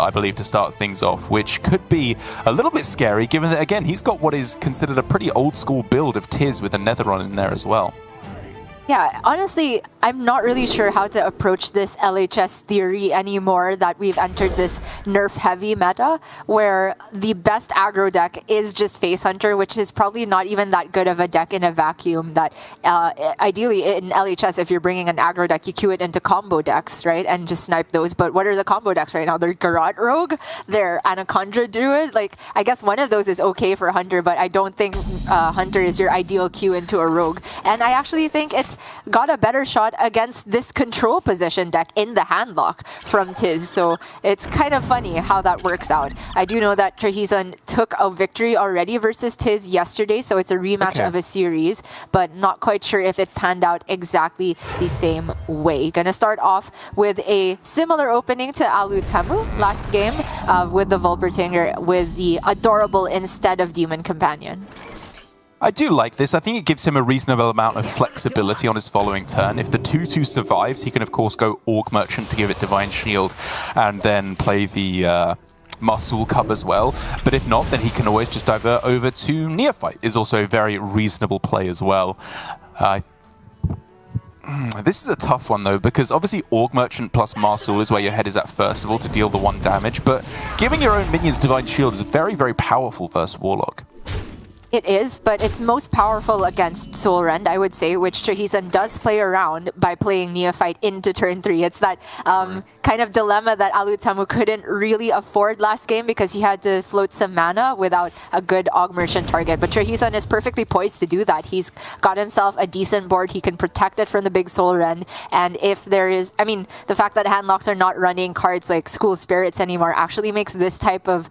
I believe, to start things off, which could be a little bit scary, given that, again, he's got what is considered a pretty old-school build of TIZS with a Netheron in there as well. Yeah, honestly, I'm not really sure how to approach this LHS theory anymore that we've entered this nerf-heavy meta, where the best aggro deck is just Face Hunter, which is probably not even that good of a deck in a vacuum. That ideally, in LHS, if you're bringing an aggro deck, you queue it into combo decks, right? And just snipe those. But what are the combo decks right now? They're Garrote Rogue, they're Anaconda Druid. Like, I guess one of those is okay for Hunter, but I don't think Hunter is your ideal queue into a Rogue. And I actually think it's got a better shot against this control position deck in the Handlock from TIZS. So it's kind of funny how that works out. I do know that trahison took a victory already versus TIZS yesterday, so it's a rematch of a series, but not quite sure if it panned out exactly the same way. Gonna start off with a similar opening to Alutemu last game with the Volpertinger with the adorable instead of Demon Companion. I do like this. I think it gives him a reasonable amount of flexibility on his following turn. If the 2/2 survives, he can, of course, go Orc Merchant to give it Divine Shield and then play the Marsul Cub as well. But if not, then he can always just divert over to Neophyte. Is also a very reasonable play as well. This is a tough one, though, because obviously Orc Merchant plus Marsul is where your head is at first of all to deal the 1 damage, but giving your own minions Divine Shield is very, very powerful versus Warlock. It is, but it's most powerful against Soul Rend, I would say, which trahison does play around by playing Neophyte into turn 3. It's that kind of dilemma that Alutemu couldn't really afford last game because he had to float some mana without a good Aug Merchant target. But trahison is perfectly poised to do that. He's got himself a decent board. He can protect it from the big Soul Rend. And if there is, I mean, the fact that Handlocks are not running cards like School Spirits anymore actually makes this type of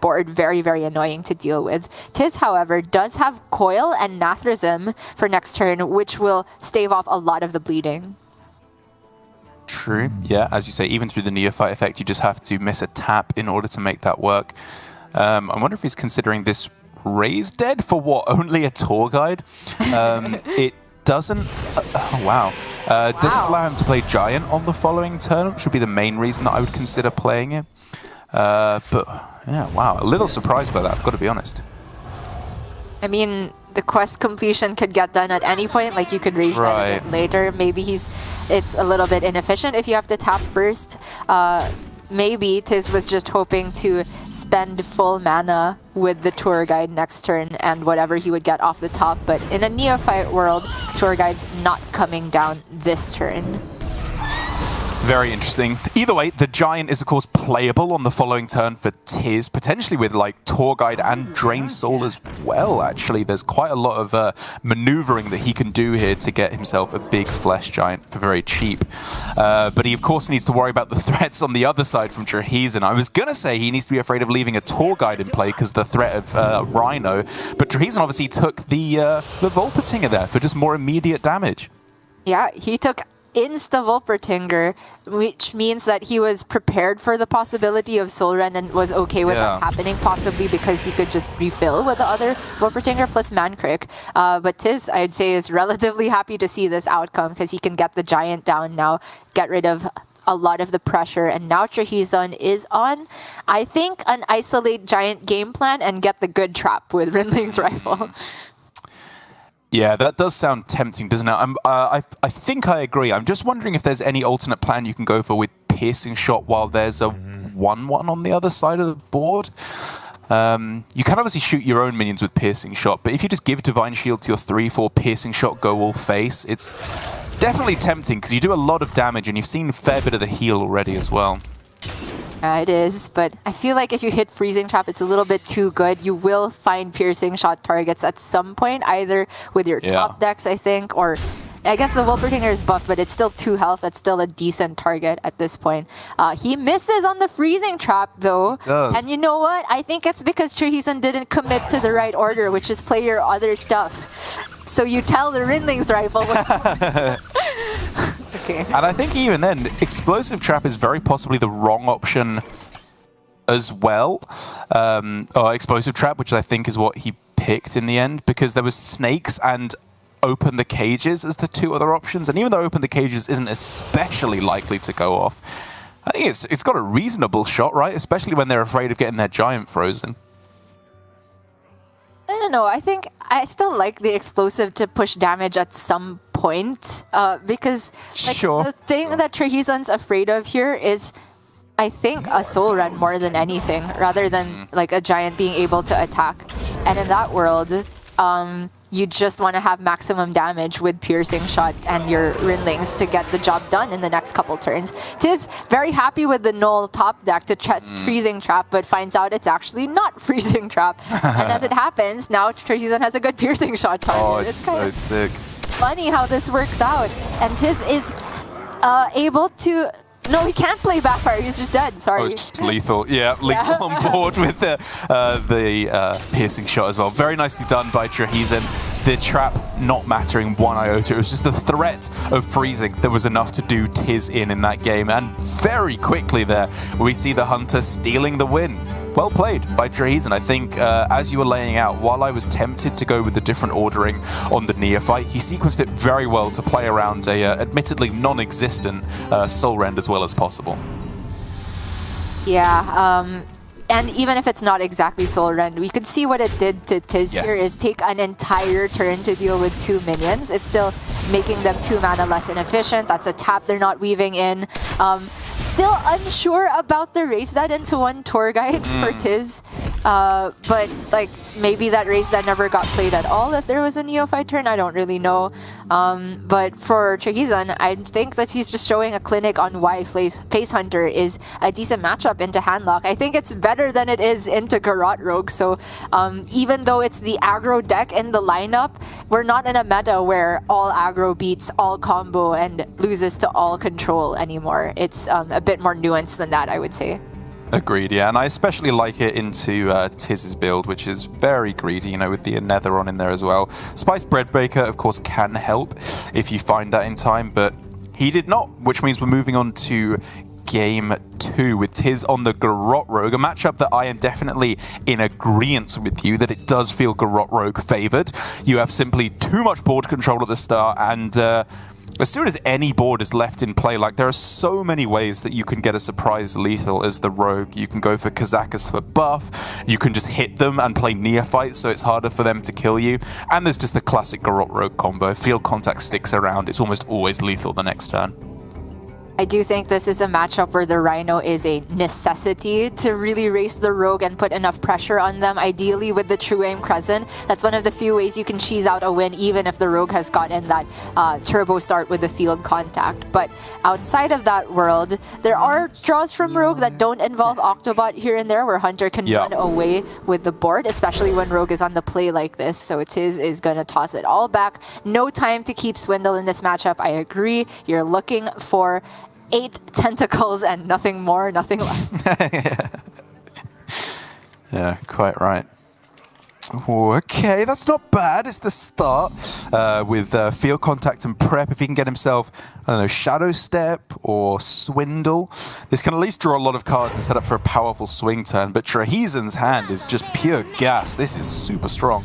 board very, very annoying to deal with. TIZS, however, does have Coil and Nathrazim for next turn, which will stave off a lot of the bleeding. True. Yeah, as you say, even through the Neophyte effect, you just have to miss a tap in order to make that work. I wonder if he's considering this Raise Dead for what? Only a tour guide? It doesn't... doesn't allow him to play Giant on the following turn, which would be the main reason that I would consider playing it. But, yeah, wow. A little surprised by that, I've got to be honest. I mean, the quest completion could get done at any point, like you could raise that a bit later. Maybe it's a little bit inefficient if you have to tap first. Maybe TIZS was just hoping to spend full mana with the tour guide next turn and whatever he would get off the top. But in a Neophyte world, tour guide's not coming down this turn. Very interesting. Either way, the Giant is, of course, playable on the following turn for TIZS, potentially with, like, Tour Guide and Drain Soul as well, actually. There's quite a lot of maneuvering that he can do here to get himself a big Flesh Giant for very cheap. But he, of course, needs to worry about the threats on the other side from trahison. I was going to say he needs to be afraid of leaving a Tour Guide in play because the threat of Rhino, but trahison obviously took the Volpertinger there for just more immediate damage. Yeah, he took Insta-Volpertinger, which means that he was prepared for the possibility of Soul Rend and was okay with that happening, possibly because he could just refill with the other Volpertinger plus Mancryk. But TIZS, I'd say, is relatively happy to see this outcome because he can get the Giant down now, get rid of a lot of the pressure, and now trahison is on, I think, an isolate Giant game plan and get the good trap with Rinling's Rifle. Yeah, that does sound tempting, doesn't it? I think I agree. I'm just wondering if there's any alternate plan you can go for with Piercing Shot while there's a 1/1 on the other side of the board. You can obviously shoot your own minions with Piercing Shot, but if you just give Divine Shield to your 3/4 Piercing Shot, go all face, it's definitely tempting because you do a lot of damage and you've seen a fair bit of the heal already as well. It is, but I feel like if you hit Freezing Trap, it's a little bit too good. You will find Piercing Shot targets at some point, either with your top decks, I think, or I guess the Volpertinger is buffed, but it's still 2 health. That's still a decent target at this point. He misses on the Freezing Trap, though. And you know what? I think it's because trahison didn't commit to the right order, which is play your other stuff. So you tell the Rinling's Rifle what Okay. And I think even then, Explosive Trap is very possibly the wrong option as well. Or Explosive Trap, which I think is what he picked in the end, because there was Snakes and Open the Cages as the 2 other options. And even though Open the Cages isn't especially likely to go off, I think it's got a reasonable shot, right? Especially when they're afraid of getting their giant frozen. I don't know. I think I still like the explosive to push damage at some point because the thing that Trahison's afraid of here is, I think, a soul run more than anything, rather than like a giant being able to attack. And in that world, you just want to have maximum damage with piercing shot and your Rinlings to get the job done in the next couple turns. TIZS very happy with the null top deck to test freezing trap, but finds out it's actually not freezing trap. And as it happens, now Trahison has a good piercing shot target. Oh, it's so sick. Funny how this works out. And TIZS is able to... No, he can't play Backfire. He's just dead. Sorry. Oh, it's just lethal. Yeah, lethal on board with the piercing shot as well. Very nicely done by Trahison. The trap not mattering one iota. It was just the threat of freezing that was enough to do TIZS in that game. And very quickly there, we see the Hunter stealing the win. Well played by Trahison. I think as you were laying out, while I was tempted to go with the different ordering on the Neophyte, he sequenced it very well to play around a admittedly non-existent Soul Rend as well as possible. Yeah, and even if it's not exactly Soul Rend, we could see what it did to TIZS here is take an entire turn to deal with 2 minions. It's still making them 2 mana less inefficient. That's a tap they're not weaving in. Still unsure about the raise that into 1 tour guide for TIZS. But like maybe that raise that never got played at all if there was a Neophyte turn. I don't really know. But for Trahison, I think that he's just showing a clinic on why Face Hunter is a decent matchup into Handlock. I think it's better than it is into Garrote Rogue. So even though it's the aggro deck in the lineup, we're not in a meta where all aggro beats all combo and loses to all control anymore. It's a bit more nuanced than that, I would say. Agreed, yeah, and I especially like it into TIZ's build, which is very greedy, you know, with the Netheron in there as well. Spice Breadbaker, of course, can help if you find that in time, but he did not, which means we're moving on to Game 2 with TIZS on the Garrote Rogue, a matchup that I am definitely in agreement with you that it does feel Garrote Rogue favored. You have simply too much board control at the start, and as soon as any board is left in play, like there are so many ways that you can get a surprise lethal as the Rogue. You can go for Kazakas for buff, you can just hit them and play Neophyte so it's harder for them to kill you, and there's just the classic Garrote Rogue combo. Field contact sticks around, it's almost always lethal the next turn. I do think this is a matchup where the Rhino is a necessity to really race the Rogue and put enough pressure on them, ideally with the True Aim Crescent. That's one of the few ways you can cheese out a win, even if the Rogue has gotten that turbo start with the field contact. But outside of that world, there are draws from Rogue that don't involve Octobot here and there, where Hunter can run away with the board, especially when Rogue is on the play like this. So TIZS is going to toss it all back. No time to keep Swindle in this matchup. I agree. You're looking for 8 tentacles and nothing more, nothing less. Yeah, quite right. Okay, that's not bad. It's the start with field contact and prep. If he can get himself, I don't know, Shadow Step or Swindle, this can at least draw a lot of cards and set up for a powerful swing turn. But Trahison's hand is just pure gas. This is super strong.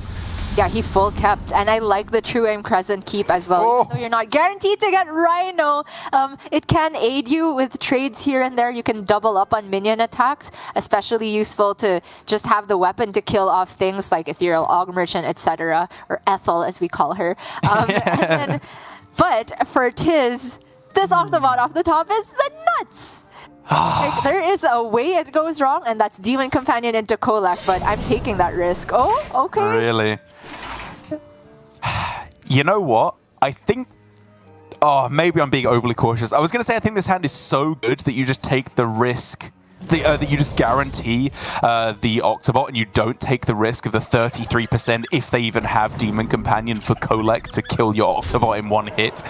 Yeah, he full kept, and I like the True Aim Crescent keep as well. Even though you're not guaranteed to get Rhino, it can aid you with trades here and there. You can double up on minion attacks, especially useful to just have the weapon to kill off things like Ethereal Og Merchant, etc., or Ethel as we call her. But for TIZS, this Octobot off the top is the nuts! Like, there is a way it goes wrong, and that's Demon Companion into Kolak, but I'm taking that risk. Oh, okay. Really? You know what? I think... Oh, maybe I'm being overly cautious. I was going to say I think this hand is so good that you just take the risk... that you just guarantee the Octobot and you don't take the risk of the 33% if they even have Demon Companion for Kolak to kill your Octobot in one hit.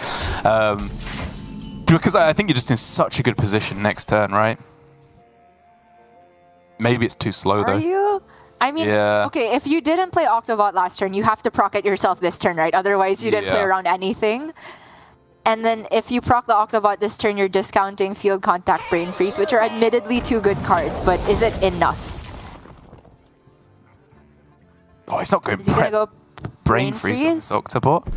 Because I think you're just in such a good position next turn, right? Maybe it's too slow, though. Are you? I mean, okay, if you didn't play Octobot last turn, you have to proc it yourself this turn, right? Otherwise, you didn't play around anything. And then if you proc the Octobot this turn, you're discounting Field Contact, Brain Freeze, which are admittedly 2 good cards, but is it enough? Oh, it's not going to go Brain Freeze on this Octobot.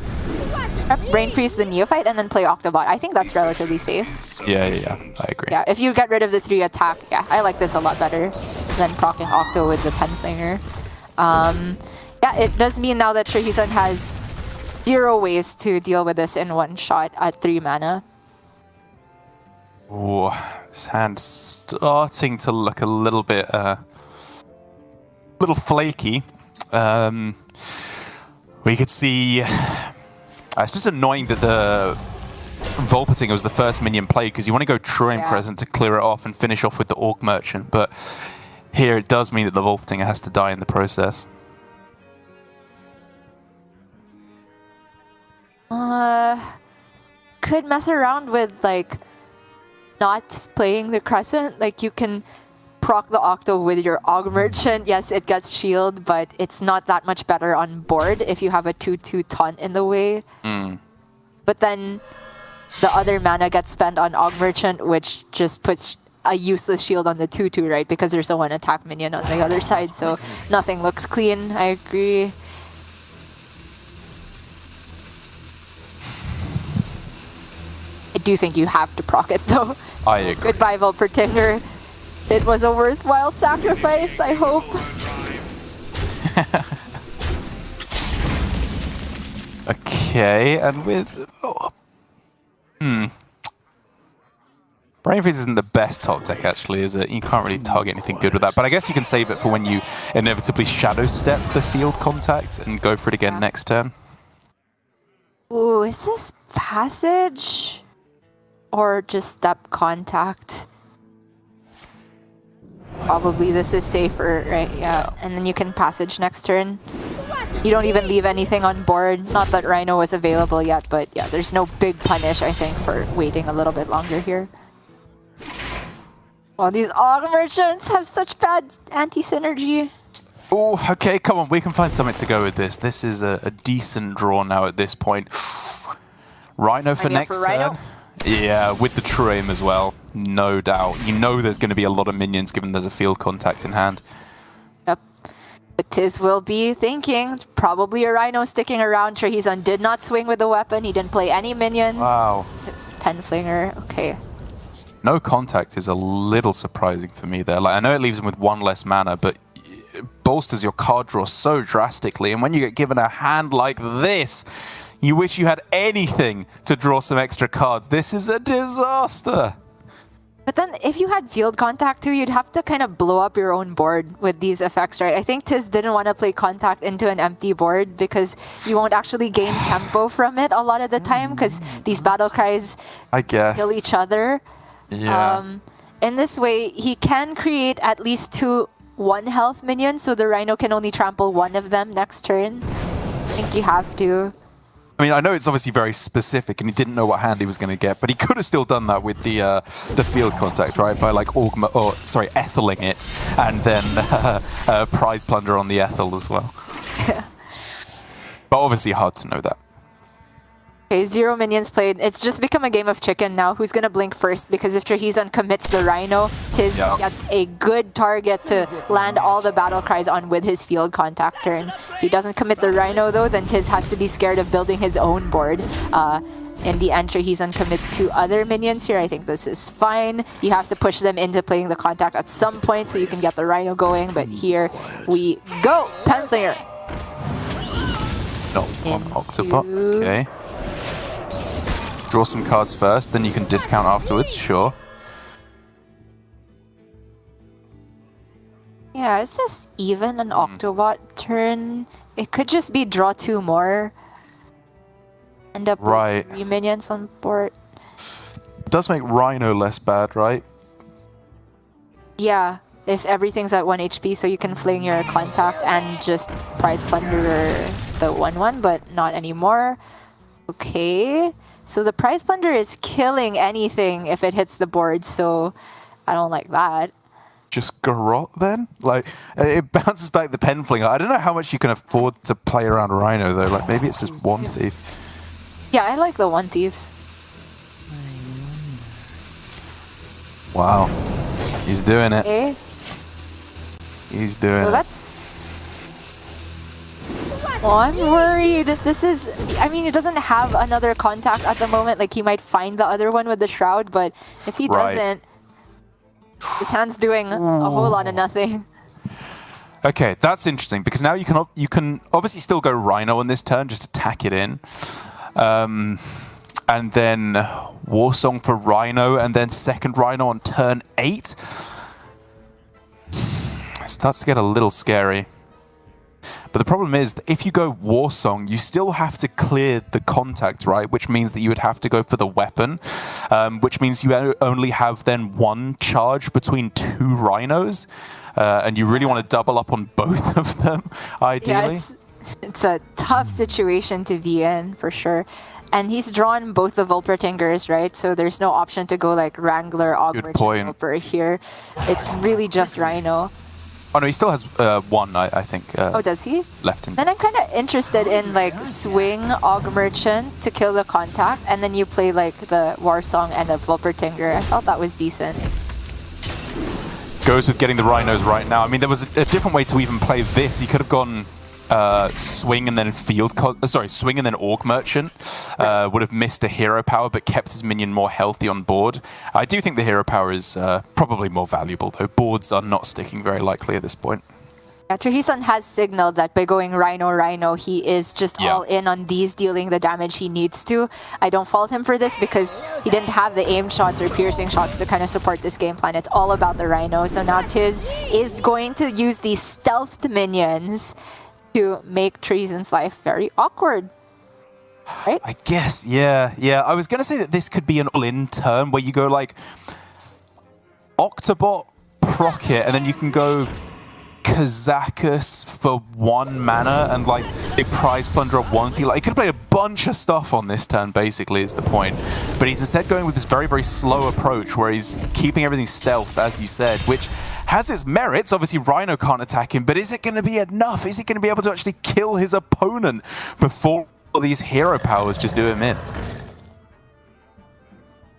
Prep Brain Freeze the Neophyte and then play Octobot. I think that's relatively safe. Yeah, I agree. Yeah, if you get rid of the 3 attack, yeah, I like this a lot better than proccing Octo with the Penflinger. Yeah, it does mean now that trahison has 0 ways to deal with this in one shot at 3 mana. Oh, this hand's starting to look a little bit, little flaky. We could see. It's just annoying that the Volpatinger was the first minion played because you want to go Truant Crescent to clear it off and finish off with the Orc Merchant, but here it does mean that the Volpatinger has to die in the process. Could mess around with like not playing the Crescent. Like you can proc the Octo with your Aug Merchant. Yes, it gets shield, but it's not that much better on board if you have a 2/2 taunt in the way. But then the other mana gets spent on Aug Merchant, which just puts a useless shield on the 2/2, right? Because there's a 1 attack minion on the other side, so nothing looks clean. I agree. I do think you have to proc it though. I agree. Goodbye, Volpatinger. It was a worthwhile sacrifice, I hope. Okay, and with... Brain Freeze isn't the best top deck, actually, is it? You can't really target anything good with that. But I guess you can save it for when you inevitably Shadow Step the field contact and go for it again next turn. Ooh, is this Passage? Or just Step Contact? Probably this is safer, right? Yeah. And then you can Passage next turn. You don't even leave anything on board. Not that Rhino was available yet, but yeah, there's no big punish, I think, for waiting a little bit longer here. Oh, these Aug Merchants have such bad anti-synergy. Oh, okay, come on, we can find something to go with this. This is a decent draw now at this point. Rhino for next turn. Yeah, with the True Aim as well, no doubt. You know there's going to be a lot of minions given there's a field contact in hand. Yep. But TIZS will be thinking, probably a Rhino sticking around. Trahison did not swing with the weapon. He didn't play any minions. Wow. Penflinger, okay. No contact is a little surprising for me there. Like, I know it leaves him with 1 less mana, but it bolsters your card draw so drastically. And when you get given a hand like this, you wish you had anything to draw some extra cards. This is a disaster. But then if you had field contact too, you'd have to kind of blow up your own board with these effects, right? I think TIZS didn't want to play contact into an empty board because you won't actually gain tempo from it a lot of the time because these battle cries kill each other. Yeah. In this way, he can create at least 2 1-health minions, so the Rhino can only trample 1 of them next turn. I think you have to. I mean, I know it's obviously very specific, and he didn't know what hand he was going to get, but he could have still done that with the field contact, right? By like Etheling it, and then Prize Plunder on the Ethel as well. But obviously hard to know that. Okay, 0 minions played. It's just become a game of chicken now. Who's gonna blink first? Because if Trahison commits the Rhino, TIZS gets a good target to land all the battle cries on with his field contact turn. If he doesn't commit the Rhino though, then TIZS has to be scared of building his own board. In the end, Trahison commits 2 other minions here. I think this is fine. You have to push them into playing the contact at some point so you can get the Rhino going, but here we go! Penflinger! Not on Octobot, okay. Draw some cards first, then you can discount afterwards, sure. Yeah, is this even an Octobot turn? It could just be draw 2 more. End up with 3 minions on board. It does make Rhino less bad, right? Yeah, if everything's at 1 HP, so you can fling your contact and just Prize Plunderer the 1/1, but not anymore. Okay. So the Prize Plunder is killing anything if it hits the board, so I don't like that. Just Garrote then? Like, it bounces back the Penflinger. I don't know how much you can afford to play around Rhino though. Like, maybe it's just 1 thief. Yeah, I like the 1 thief. Wow. He's doing it. Okay. He's doing So it. that's Oh, I'm worried. This is, I mean, he doesn't have another contact at the moment. Like, he might find the other one with the Shroud, but if he doesn't, his hand's doing a whole lot of nothing. Okay, that's interesting, because now you can obviously still go Rhino on this turn, just attack it in. And then Warsong for Rhino, and then second Rhino on turn 8. It starts to get a little scary. But the problem is that if you go Warsong, you still have to clear the contact, right? Which means that you would have to go for the weapon, which means you only have then one charge between 2 Rhinos, and you really want to double up on both of them, ideally. Yeah, it's a tough situation to be in, for sure. And he's drawn both the Volpertingers, right? So there's no option to go like Wrangler, Augmerchant, Volper here. It's really just Rhino. Oh no, he still has one, I think. Oh, does he? Left in. Then I'm kind of interested in like swing Augmerchant to kill the contact, and then you play like the Warsong and a Volpertinger. I thought that was decent. Goes with getting the Rhinos right now. I mean, there was a different way to even play this. He could have gone swing and then swing and then Augmerchant. Would have missed a hero power, but kept his minion more healthy on board. I do think the hero power is probably more valuable, though. Boards are not sticking very likely at this point. Yeah, Trahison has signaled that by going Rhino, he is just all in on these, dealing the damage he needs to. I don't fault him for this because he didn't have the aim shots or piercing shots to kind of support this game plan. It's all about the Rhino. So now TIZS is going to use these stealthed minions to make Trahison's life very awkward. Right? I guess, yeah. I was going to say that this could be an all-in turn where you go like Octobot, proc it, and then you can go Kazakus for 1 mana and like a Prize Plunderer 1. Like, he could play a bunch of stuff on this turn, basically, is the point. But he's instead going with this very, very slow approach where he's keeping everything stealthed, as you said, which has its merits. Obviously, Rhino can't attack him, but is it going to be enough? Is he going to be able to actually kill his opponent before these hero powers just do him in?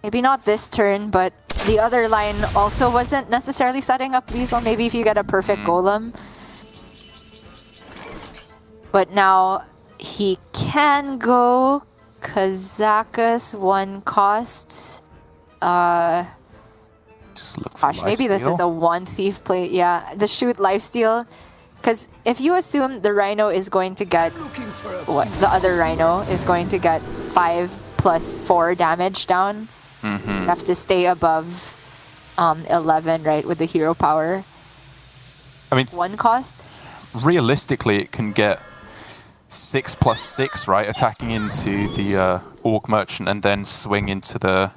Maybe not this turn, but the other line also wasn't necessarily setting up lethal. Maybe if you get a perfect golem. But now he can go Kazakus 1 cost. Just look for Gosh, maybe this is a 1 thief play. Yeah, the shoot lifesteal. Because if you assume the Rhino is going to get what the other Rhino is going to get 5+4 damage down. You have to stay above 11, right, with the hero power. I mean, 1 cost? Realistically, it can get 6+6, right? Attacking into the Augmerchant and then swing into the...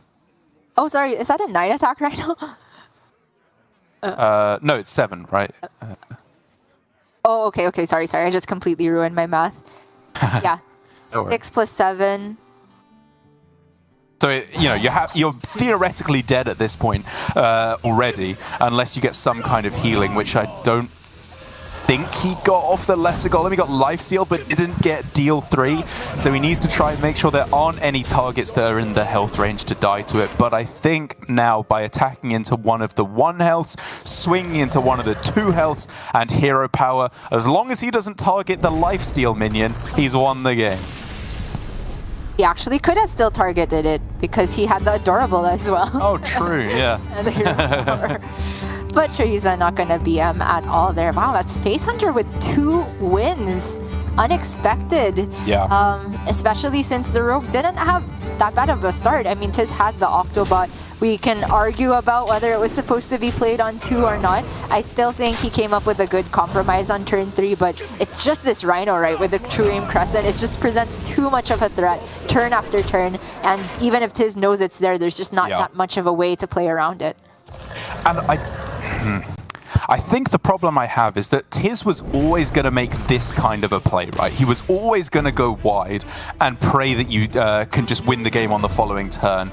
Oh, sorry, is that a 9 attack Rhino? No, it's 7, right? Oh, okay, sorry. I just completely ruined my math. Yeah, 6+7. So, you're theoretically dead at this point already, unless you get some kind of healing, which I don't think he got off the lesser golem. He got lifesteal, but didn't get deal 3. So he needs to try and make sure there aren't any targets that are in the health range to die to it. But I think now by attacking into one of the 1 healths, swinging into one of the 2 healths, and hero power, as long as he doesn't target the lifesteal minion, he's won the game. He actually could have still targeted it because he had the adorable as well. Oh, true, yeah. And the hero power. But Trahison not going to BM at all there. Wow, that's Face Hunter with 2 wins. Unexpected. Yeah. Especially since the Rogue didn't have that bad of a start. I mean, TIZS had the Octobot. We can argue about whether it was supposed to be played on 2 or not. I still think he came up with a good compromise on turn 3, but it's just this Rhino, right, with the True Aim Crescent. It just presents too much of a threat turn after turn, and even if TIZS knows it's there, there's just not that much of a way to play around it. And I think the problem I have is that TIZS was always going to make this kind of a play, right? He was always going to go wide and pray that you can just win the game on the following turn.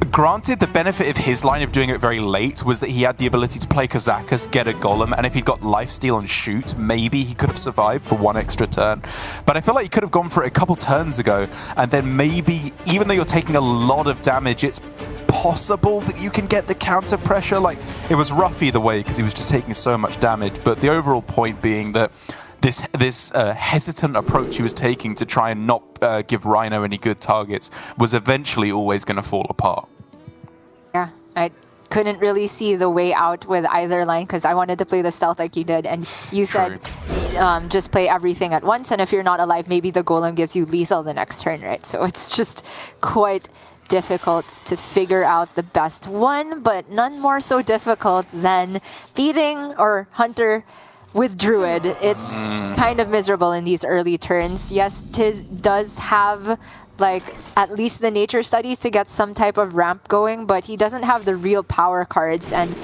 Granted, the benefit of his line of doing it very late was that he had the ability to play Kazakus, get a golem, and if he'd got lifesteal and shoot, maybe he could have survived for 1 extra turn. But I feel like he could have gone for it a couple turns ago, and then maybe, even though you're taking a lot of damage, it's possible that you can get the counter pressure. Like, it was rough either way because he was just taking so much damage, but the overall point being that this hesitant approach he was taking to try and not give Rhino any good targets was eventually always going to fall apart. Yeah, I couldn't really see the way out with either line because I wanted to play the stealth like you did, and you said just play everything at once, and if you're not alive, maybe the golem gives you lethal the next turn, right? So it's just quite difficult to figure out the best one, but none more so difficult than beating or Hunter with Druid. It's kind of miserable in these early turns. Yes, TIZS does have like at least the nature studies to get some type of ramp going, but he doesn't have the real power cards, and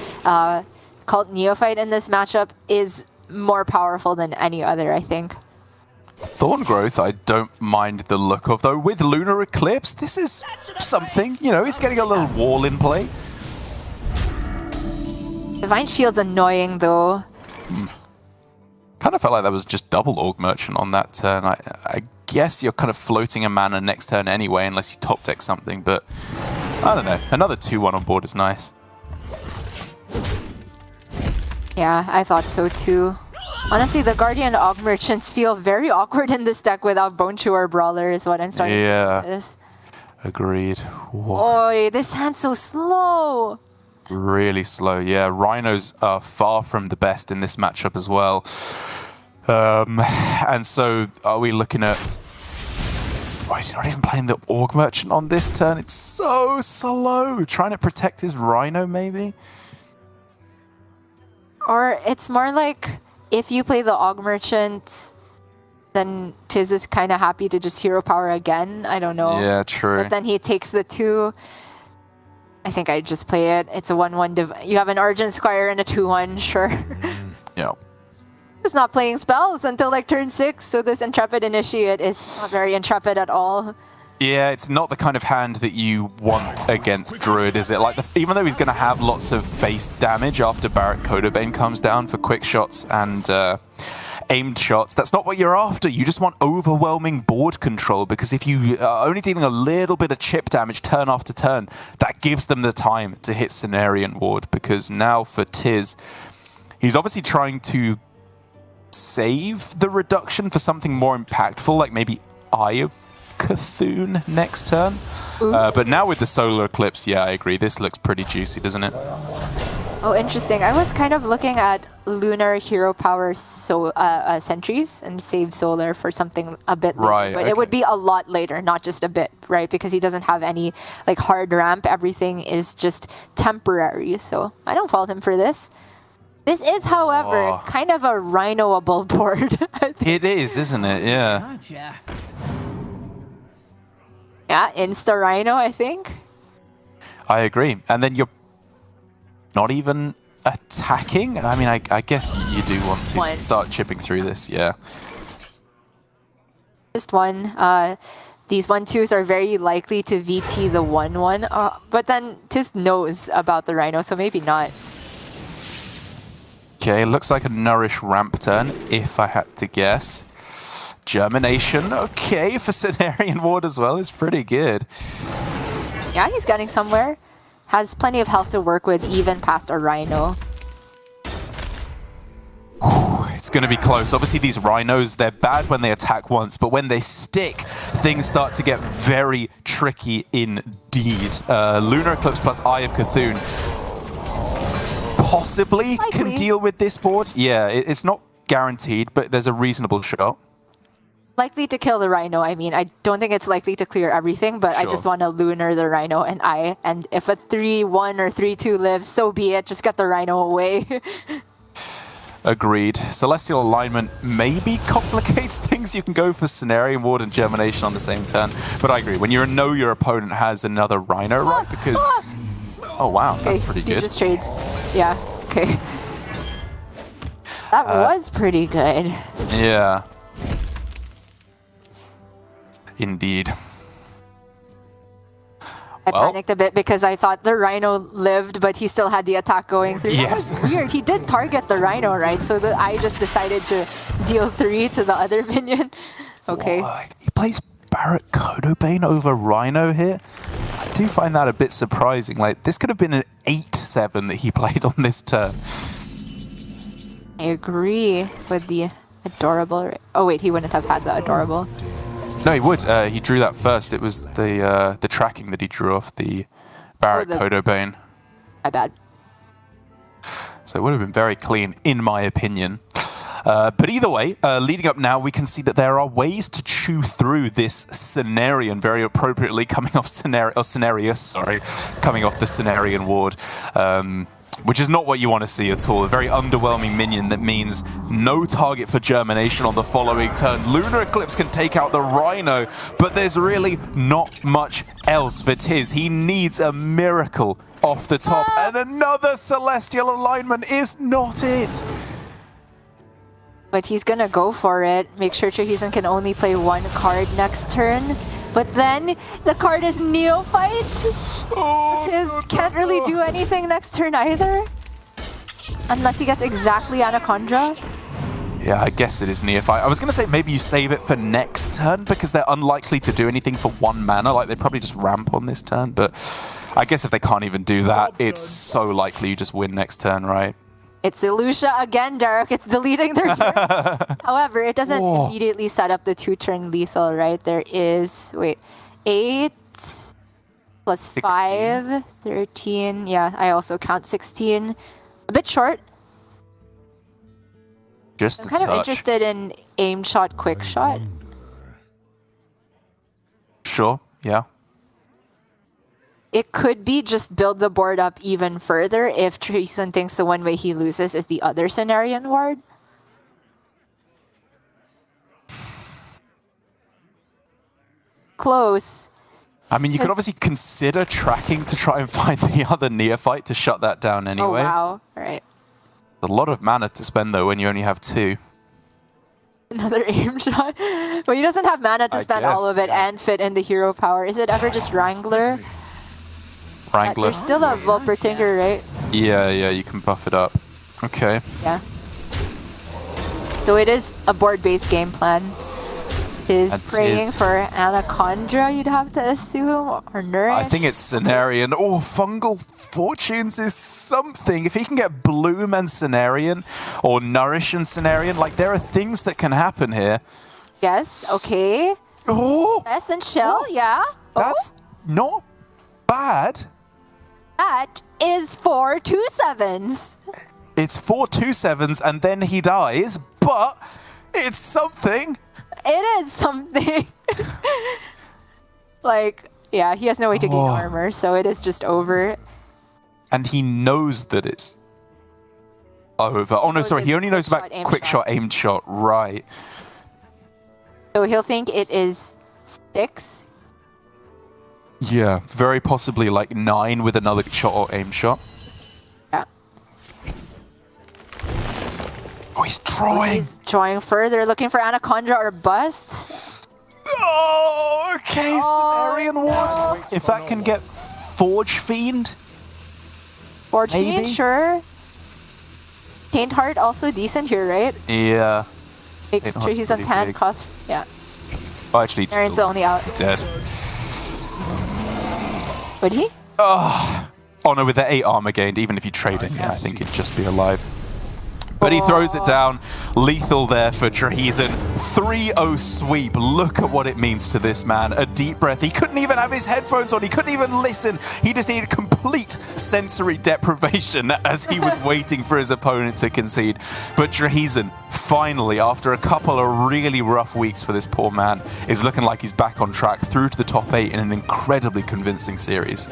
Cult Neophyte in this matchup is more powerful than any other, I think. Thorn Growth, I don't mind the look of, though. With Lunar Eclipse, this is something, you know, he's getting a little wall in play. Divine Shield's annoying, though. Kind of felt like that was just double Org Merchant on that turn. I guess you're kind of floating a mana next turn anyway, unless you top deck something, but I don't know. Another 2-1 on board is nice. Yeah, I thought so too. Honestly, the Guardian Org Merchants feel very awkward in this deck without Bone Chewer Brawler is what I'm starting to notice. Agreed. Oi, this hand's so slow. Really slow, yeah. Rhinos are far from the best in this matchup as well. And so are we looking at... Oh, he's not even playing the Org Merchant on this turn. It's so slow. Trying to protect his Rhino, maybe? Or it's more like if you play the Org Merchant, then TIZS is kind of happy to just hero power again. I don't know. Yeah, true. But then he takes the 2. I think I'd just play it. It's a 1-1. You have an Argent Squire and a 2-1, sure. Yeah. He's not playing spells until like turn 6, so this Intrepid Initiate is not very intrepid at all. Yeah, it's not the kind of hand that you want against Druid, is it? Like, even though he's going to have lots of face damage after Barret Codobane comes down for quick shots and aimed shots, that's not what you're after. You just want overwhelming board control, because if you are only dealing a little bit of chip damage turn after turn, that gives them the time to hit Cenarian Ward, because now for TIZS, he's obviously trying to save the reduction for something more impactful, like maybe Eye of Cthulhu next turn. But now with the Solar Eclipse, yeah, I agree. This looks pretty juicy, doesn't it? Oh, interesting. I was kind of looking at Lunar Hero Power Sentries and save Solar for something a bit later. Right, but okay. it would be a lot later, not just a bit, right? Because he doesn't have any like hard ramp. Everything is just temporary. So I don't fault him for this. This is, however, kind of a Rhino-able board. It is, isn't it? Yeah. Gotcha. Yeah, Insta Rhino, I think. I agree. And then you're not even attacking? I mean, I guess you do want to start chipping through this, yeah. Just one. These 1/2s are very likely to VT the 1/1, but then TIZS knows about the Rhino, so maybe not. Okay, looks like a Nourish ramp turn, if I had to guess. Germination, okay, for Cenarian Ward as well, is pretty good. Yeah, he's getting somewhere. Has plenty of health to work with, even past a Rhino. It's going to be close. Obviously, these Rhinos, they're bad when they attack once, but when they stick, things start to get very tricky indeed. Lunar Eclipse plus Eye of Cthulhu possibly can deal with this board. Yeah, it's not guaranteed, but there's a reasonable shot. Likely to kill the Rhino, I mean. I don't think it's likely to clear everything, but I just want to Lunar the Rhino and Eye. And if a 3-1 or 3-2 lives, so be it. Just get the Rhino away. Agreed. Celestial Alignment maybe complicates things. You can go for Cenarian Ward and Germination on the same turn. But I agree. When you know your opponent has another Rhino, right? Because... Oh, wow. Okay, that's pretty good. he just trades. Yeah, okay. That was pretty good. Yeah. Indeed. I panicked a bit because I thought the Rhino lived, but he still had the attack going through. Yes. That was weird. He did target the Rhino, right? So I just decided to deal 3 to the other minion. Okay. What? He plays Barret Codobane over Rhino here? I do find that a bit surprising. Like, this could have been an 8-7 that he played on this turn. I agree with the Adorable. Right? Oh wait, he wouldn't have had the adorable. No, he would. He drew that first. It was the tracking that he drew off the Barrack Kodo Bane. My bad. So it would have been very clean, in my opinion. But either way, leading up now, we can see that there are ways to chew through this Cenarian, very appropriately coming off Cenarius, coming off the Cenarian ward, which is not what you want to see at all. A very underwhelming minion that means no target for germination on the following turn. Lunar Eclipse can take out the Rhino, but there's really not much else for TIZS. He needs a miracle off the top, and another Celestial Alignment is not it. But he's gonna go for it. Make sure Trahison can only play one card next turn. But then the card is Neophyte. TIZS can't really do anything next turn either. Unless he gets exactly Anaconda. Yeah, I guess it is Neophyte. I was going to say maybe you save it for next turn because they're unlikely to do anything for 1 mana. Like, they probably just ramp on this turn. But I guess if they can't even do that, it's so likely you just win next turn, right? It's Illusia again, Derek. It's deleting their turn. However, it doesn't immediately set up the 2-turn lethal, right? There is, 8 plus 16. 5, 13. Yeah, I also count 16. A bit short. Just I'm kind of interested in aim shot, quick shot. Sure, yeah. It could be just build the board up even further if Trahison thinks the one way he loses is the other Cenarian ward. Close. I mean, you could obviously consider tracking to try and find the other Neophyte to shut that down anyway. Oh, wow. All right. A lot of mana to spend, though, when you only have 2. Another aim shot. Well, he doesn't have mana to spend all of it and fit in the hero power. Is it ever just Wrangler? Wrangler. There's still a Vulper Tinker, right? Yeah, you can buff it up. Okay. Yeah. So it is a board-based game plan. Is praying for Anaconda, you'd have to assume, or Nourish? I think it's Cenarian. Oh, Fungal Fortunes is something. If he can get Bloom and Cenarian, or Nourish and Cenarian, like, there are things that can happen here. Yes, okay. Oh! Yes, and Shell, yeah. That's not bad. That is 4 2/7s. It's 4 2/7s, and then he dies, but it's something. It is something. Like, yeah, he has no way to gain armor, so it is just over. And he knows that it's over. Oh, no, sorry. He only knows about quick shot, aimed shot. Right. So he'll think it is 6. Yeah, very possibly like 9 with another shot or aim shot. Yeah. Oh, he's drawing. He's drawing further, looking for Anaconda or Bust. Oh, okay, Cenarian Ward. If that can get Forge Fiend. Forge Fiend, sure. Taint Heart also decent here, right? Yeah. Makes sure he's on hand cost. Yeah. Oh, actually, it's Aaron's only out. Dead. Would he? Oh no, with the 8 armor gained, even if you trade it, I think he'd just be alive. But he throws it down. Lethal there for Trahison. 3-0 sweep. Look at what it means to this man. A deep breath. He couldn't even have his headphones on. He couldn't even listen. He just needed complete sensory deprivation as he was waiting for his opponent to concede. But Trahison, finally, after a couple of really rough weeks for this poor man, is looking like he's back on track through to the top 8 in an incredibly convincing series.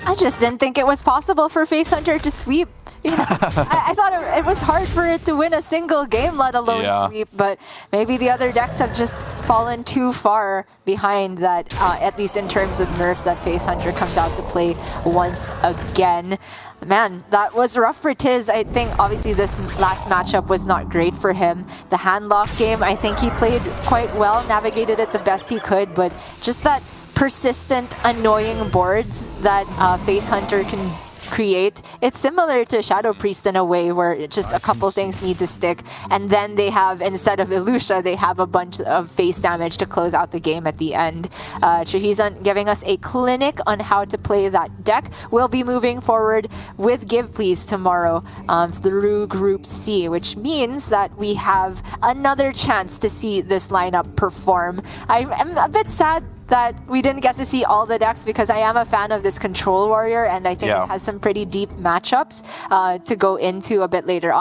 I just didn't think it was possible for Face Hunter to sweep. You know, I thought it was hard for it to win a single game, let alone sweep, but maybe the other decks have just fallen too far behind that, at least in terms of nerfs that Face Hunter comes out to play once again. Man, that was rough for TIZS. I think obviously this last matchup was not great for him. The Handlock game, I think he played quite well, navigated it the best he could, but just that persistent, annoying boards that Face Hunter can create. It's similar to Shadow Priest in a way where just a couple things need to stick, and then they have, instead of Illusha, they have a bunch of face damage to close out the game at the end. Trahison giving us a clinic on how to play that deck. We'll be moving forward with Give Please tomorrow through Group C, which means that we have another chance to see this lineup perform. I'm a bit sad that we didn't get to see all the decks because I am a fan of this Control Warrior, and I think it has some pretty deep matchups to go into a bit later on.